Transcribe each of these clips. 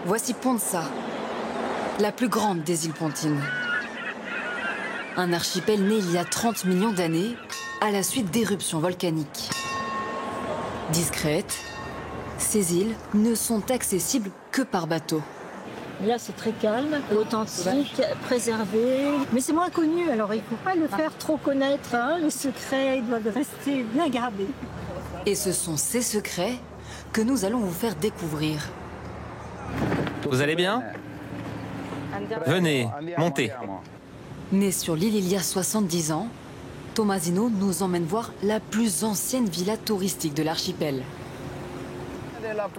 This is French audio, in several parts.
Voici Ponza, la plus grande des îles Pontines. Un archipel né il y a 30 millions d'années à la suite d'éruptions volcaniques. Discrètes, ces îles ne sont accessibles que par bateau. Là, c'est très calme, authentique, préservé. Mais c'est moins connu, alors il ne faut pas le faire trop connaître. Hein. Les secrets doivent rester bien gardés. Et ce sont ces secrets que nous allons vous faire découvrir. Vous allez bien? Venez, montez. Né sur l'île il y a 70 ans, Tommasino nous emmène voir la plus ancienne villa touristique de l'archipel.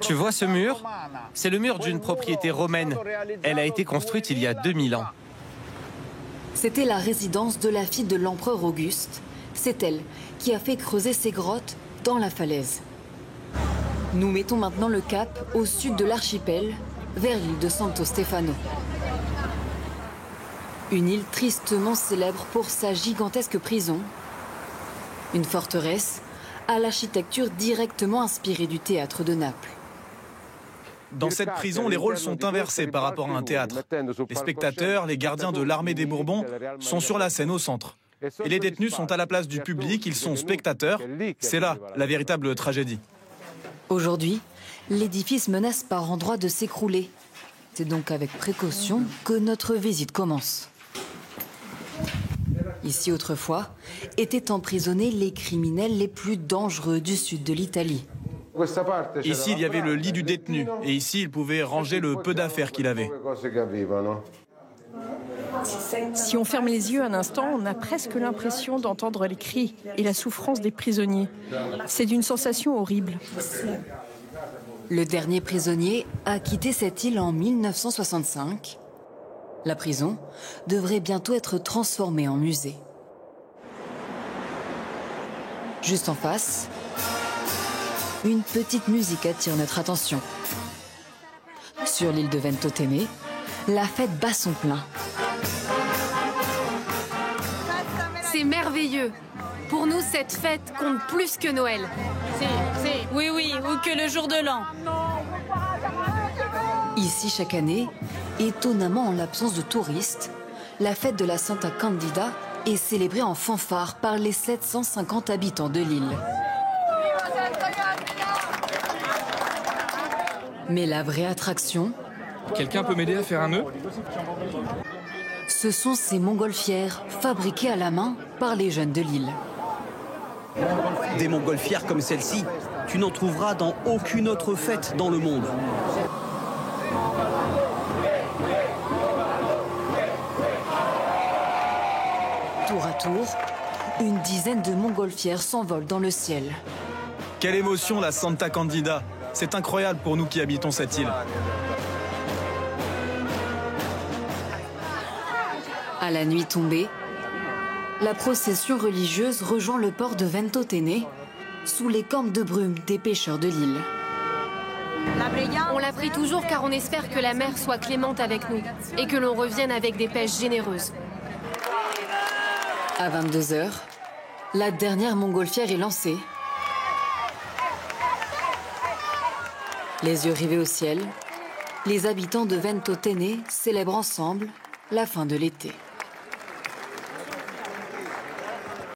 Tu vois ce mur? C'est le mur d'une propriété romaine. Elle a été construite il y a 2000 ans. C'était la résidence de la fille de l'empereur Auguste. C'est elle qui a fait creuser ces grottes dans la falaise. Nous mettons maintenant le cap au sud de l'archipel, vers l'île de Santo Stefano. Une île tristement célèbre pour sa gigantesque prison. Une forteresse à l'architecture directement inspirée du théâtre de Naples. Dans cette prison, les rôles sont inversés par rapport à un théâtre. Les spectateurs, les gardiens de l'armée des Bourbons, sont sur la scène au centre. Et les détenus sont à la place du public, ils sont spectateurs. C'est là la véritable tragédie. Aujourd'hui, l'édifice menace par endroits de s'écrouler. C'est donc avec précaution que notre visite commence. Ici, autrefois, étaient emprisonnés les criminels les plus dangereux du sud de l'Italie. Ici, il y avait le lit du détenu. Et ici, il pouvait ranger le peu d'affaires qu'il avait. Si on ferme les yeux un instant, on a presque l'impression d'entendre les cris et la souffrance des prisonniers. C'est d'une sensation horrible. Le dernier prisonnier a quitté cette île en 1965. La prison devrait bientôt être transformée en musée. Juste en face, une petite musique attire notre attention. Sur l'île de Ventotene, la fête bat son plein. C'est merveilleux. Pour nous, cette fête compte plus que Noël. Oui, ou que le jour de l'an. Ici, chaque année, étonnamment en l'absence de touristes, la fête de la Santa Candida est célébrée en fanfare par les 750 habitants de l'île. Mais la vraie attraction... Quelqu'un peut m'aider à faire un nœud? Ce sont ces montgolfières fabriquées à la main par les jeunes de l'île. Des montgolfières comme celle-ci, tu n'en trouveras dans aucune autre fête dans le monde. Tour à tour, une dizaine de montgolfières s'envolent dans le ciel. Quelle émotion, la Santa Candida! C'est incroyable pour nous qui habitons cette île. À la nuit tombée, la procession religieuse rejoint le port de Ventotene, sous les cornes de brume des pêcheurs de l'île. On la prie toujours car on espère que la mer soit clémente avec nous et que l'on revienne avec des pêches généreuses. À 22 h, la dernière montgolfière est lancée. Les yeux rivés au ciel, les habitants de Ventotene célèbrent ensemble la fin de l'été.